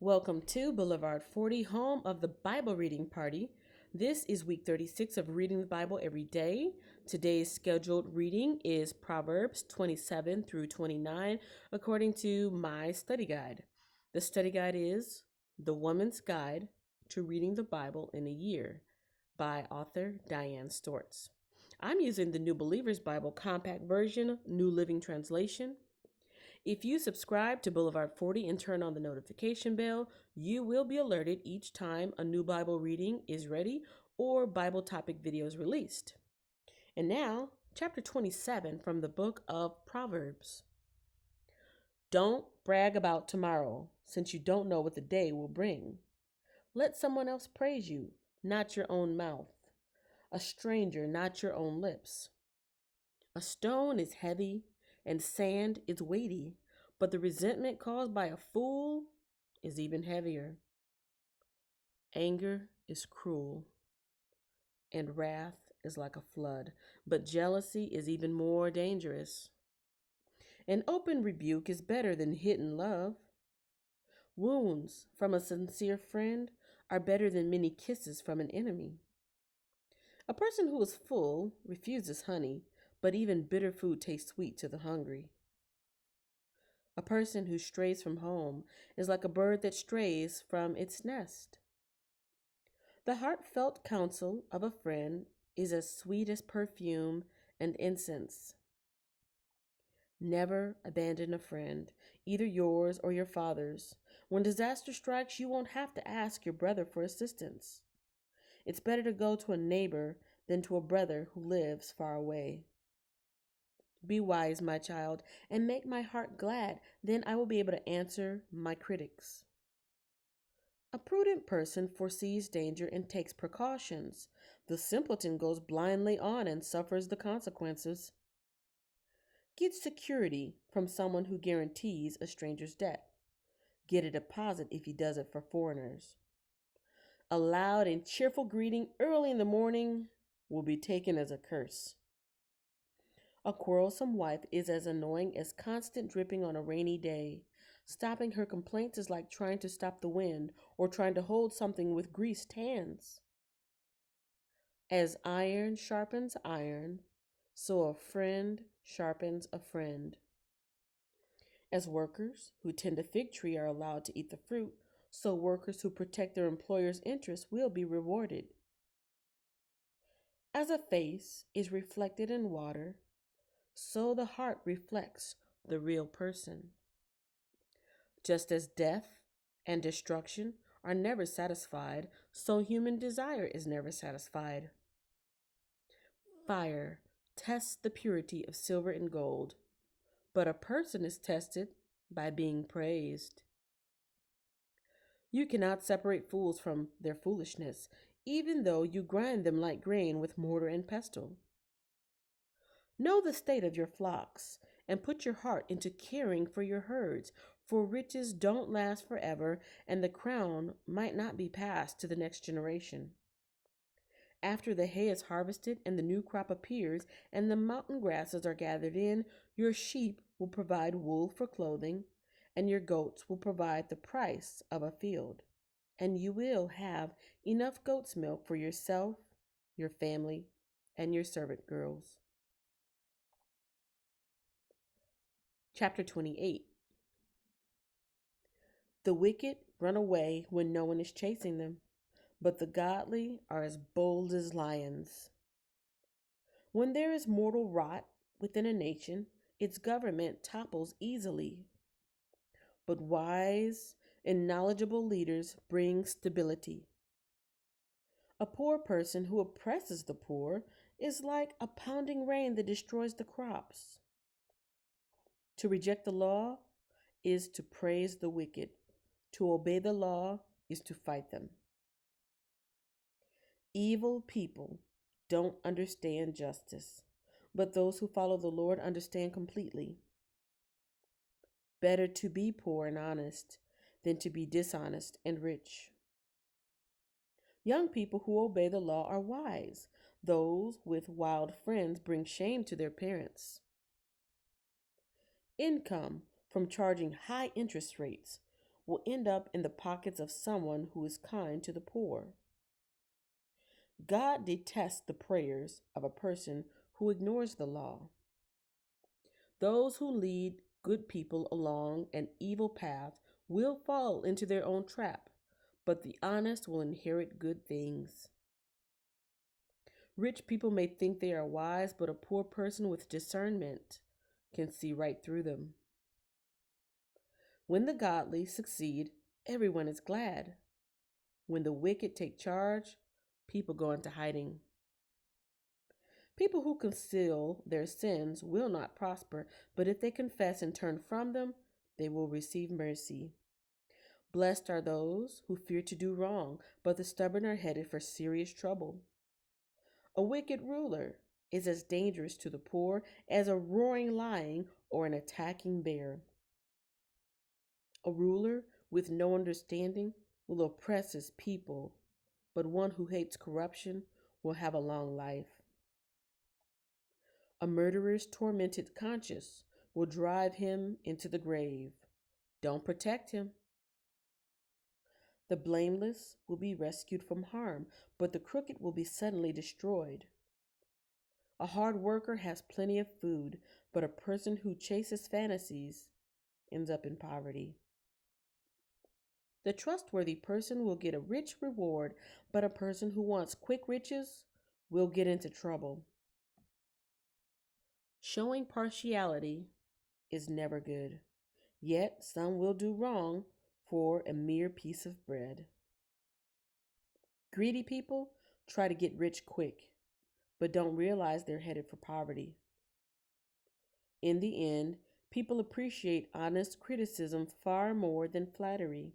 Welcome to Boulevard 40, home of the Bible reading party. This is week 36 of reading the Bible every day. Today's scheduled reading is Proverbs 27 through 29, according to my study guide. The study guide is The Woman's Guide to Reading the Bible in a Year by author Diane Stortz. I'm using the New Believer's Bible Compact Version, New Living Translation. If you subscribe to Boulevard 40 and turn on the notification bell, you will be alerted each time a new Bible reading is ready or Bible topic videos released. And now, chapter 27 from the book of Proverbs. Don't brag about tomorrow, since you don't know what the day will bring. Let someone else praise you, not your own mouth. A stranger, not your own lips. A stone is heavy and sand is weighty, but the resentment caused by a fool is even heavier. Anger is cruel, and wrath is like a flood, but jealousy is even more dangerous. An open rebuke is better than hidden love. Wounds from a sincere friend are better than many kisses from an enemy. A person who is full refuses honey, but even bitter food tastes sweet to the hungry. A person who strays from home is like a bird that strays from its nest. The heartfelt counsel of a friend is as sweet as perfume and incense. Never abandon a friend, either yours or your father's. When disaster strikes, you won't have to ask your brother for assistance. It's better to go to a neighbor than to a brother who lives far away. Be wise, my child, and make my heart glad. Then I will be able to answer my critics. A prudent person foresees danger and takes precautions. The simpleton goes blindly on and suffers the consequences. Get security from someone who guarantees a stranger's debt. Get a deposit if he does it for foreigners. A loud and cheerful greeting early in the morning will be taken as a curse. A quarrelsome wife is as annoying as constant dripping on a rainy day. Stopping her complaints is like trying to stop the wind or trying to hold something with greased hands. As iron sharpens iron, so a friend sharpens a friend. As workers who tend a fig tree are allowed to eat the fruit, so workers who protect their employer's interests will be rewarded. As a face is reflected in water, so the heart reflects the real person. Just as death and destruction are never satisfied, so human desire is never satisfied. Fire tests the purity of silver and gold, but a person is tested by being praised. You cannot separate fools from their foolishness, even though you grind them like grain with mortar and pestle. Know the state of your flocks, and put your heart into caring for your herds, for riches don't last forever, and the crown might not be passed to the next generation. After the hay is harvested and the new crop appears, and the mountain grasses are gathered in, your sheep will provide wool for clothing, and your goats will provide the price of a field. And you will have enough goat's milk for yourself, your family, and your servant girls. Chapter 28. The wicked run away when no one is chasing them, but the godly are as bold as lions. When there is mortal rot within a nation, its government topples easily. But wise and knowledgeable leaders bring stability. A poor person who oppresses the poor is like a pounding rain that destroys the crops. To reject the law is to praise the wicked. To obey the law is to fight them. Evil people don't understand justice, but those who follow the Lord understand completely. Better to be poor and honest than to be dishonest and rich. Young people who obey the law are wise. Those with wild friends bring shame to their parents. Income from charging high interest rates will end up in the pockets of someone who is kind to the poor. God detests the prayers of a person who ignores the law. Those who lead good people along an evil path will fall into their own trap, but the honest will inherit good things. Rich people may think they are wise, but a poor person with discernment can see right through them. When the godly succeed, everyone is glad. When the wicked take charge, people go into hiding. People who conceal their sins will not prosper, but if they confess and turn from them, they will receive mercy. Blessed are those who fear to do wrong, but the stubborn are headed for serious trouble. A wicked ruler is as dangerous to the poor as a roaring lion or an attacking bear. A ruler with no understanding will oppress his people, but one who hates corruption will have a long life. A murderer's tormented conscience will drive him into the grave. Don't protect him. The blameless will be rescued from harm, but the crooked will be suddenly destroyed. A hard worker has plenty of food, but a person who chases fantasies ends up in poverty. The trustworthy person will get a rich reward, but a person who wants quick riches will get into trouble. Showing partiality is never good, yet some will do wrong for a mere piece of bread. Greedy people try to get rich quick, but don't realize they're headed for poverty. In the end, people appreciate honest criticism far more than flattery.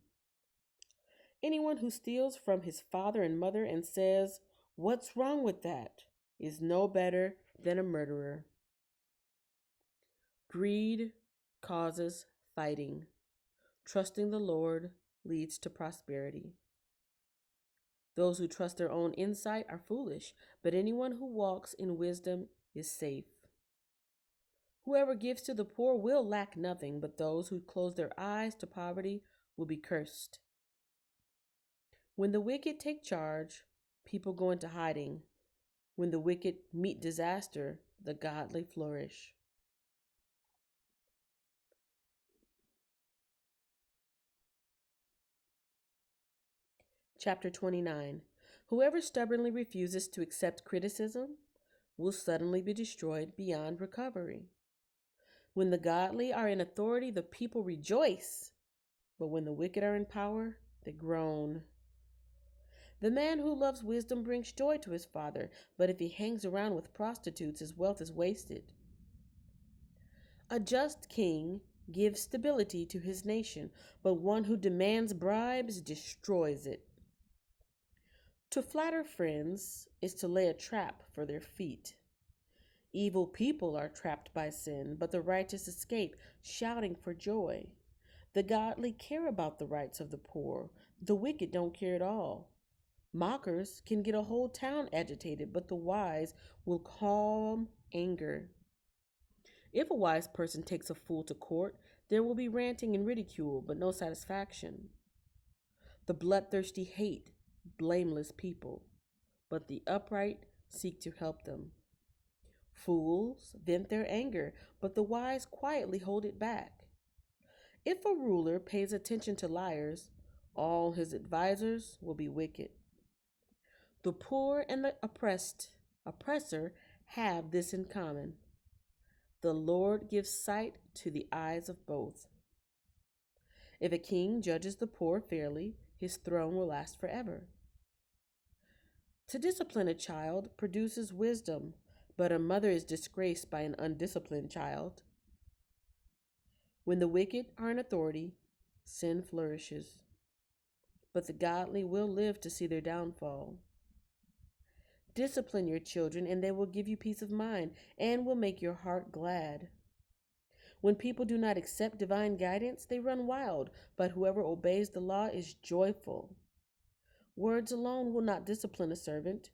Anyone who steals from his father and mother and says, "What's wrong with that?" is no better than a murderer. Greed causes fighting. Trusting the Lord leads to prosperity. Those who trust their own insight are foolish, but anyone who walks in wisdom is safe. Whoever gives to the poor will lack nothing, but those who close their eyes to poverty will be cursed. When the wicked take charge, people go into hiding. When the wicked meet disaster, the godly flourish. Chapter 29. Whoever stubbornly refuses to accept criticism will suddenly be destroyed beyond recovery. When the godly are in authority, the people rejoice, but when the wicked are in power, they groan. The man who loves wisdom brings joy to his father, but if he hangs around with prostitutes, his wealth is wasted. A just king gives stability to his nation, but one who demands bribes destroys it. To flatter friends is to lay a trap for their feet. Evil people are trapped by sin, but the righteous escape, shouting for joy. The godly care about the rights of the poor. The wicked don't care at all. Mockers can get a whole town agitated, but the wise will calm anger. If a wise person takes a fool to court, there will be ranting and ridicule, but no satisfaction. The bloodthirsty hate blameless people, but the upright seek to help them. Fools vent their anger, but the wise quietly hold it back. If a ruler pays attention to liars, all his advisors will be wicked. The poor and the oppressor have this in common. The Lord gives sight to the eyes of both. If a king judges the poor fairly, his throne will last forever. To discipline a child produces wisdom, but a mother is disgraced by an undisciplined child. When the wicked are in authority, sin flourishes, but the godly will live to see their downfall. Discipline your children, and they will give you peace of mind and will make your heart glad. When people do not accept divine guidance, they run wild, but whoever obeys the law is joyful. Words alone will not discipline a servant.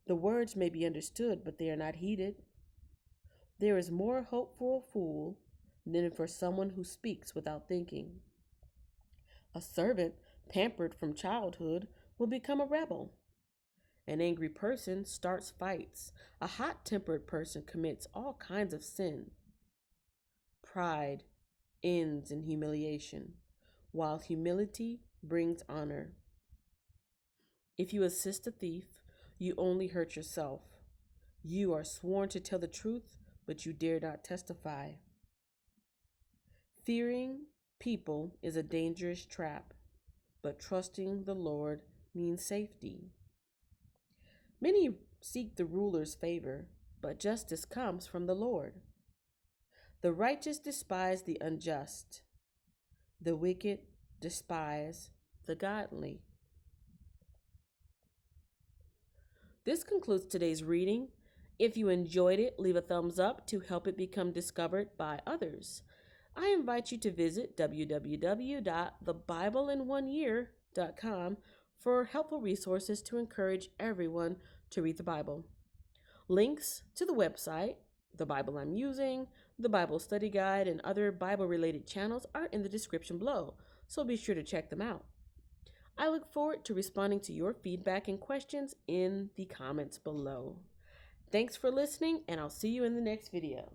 The words may be understood, but they are not heeded. There is more hope for a fool than for someone who speaks without thinking. A servant, pampered from childhood, will become a rebel. An angry person starts fights. A hot tempered person commits all kinds of sin. Pride ends in humiliation, while humility brings honor. If you assist a thief, you only hurt yourself. You are sworn to tell the truth, but you dare not testify. Fearing people is a dangerous trap, but trusting the Lord means safety. Many seek the ruler's favor, but justice comes from the Lord. The righteous despise the unjust. The wicked despise the godly. This concludes today's reading. If you enjoyed it, leave a thumbs up to help it become discovered by others. I invite you to visit www.thebibleinOneyear.com for helpful resources to encourage everyone to read the Bible. Links to the website, the Bible I'm using, the Bible study guide, and other Bible-related channels are in the description below, so be sure to check them out. I look forward to responding to your feedback and questions in the comments below. Thanks for listening, and I'll see you in the next video.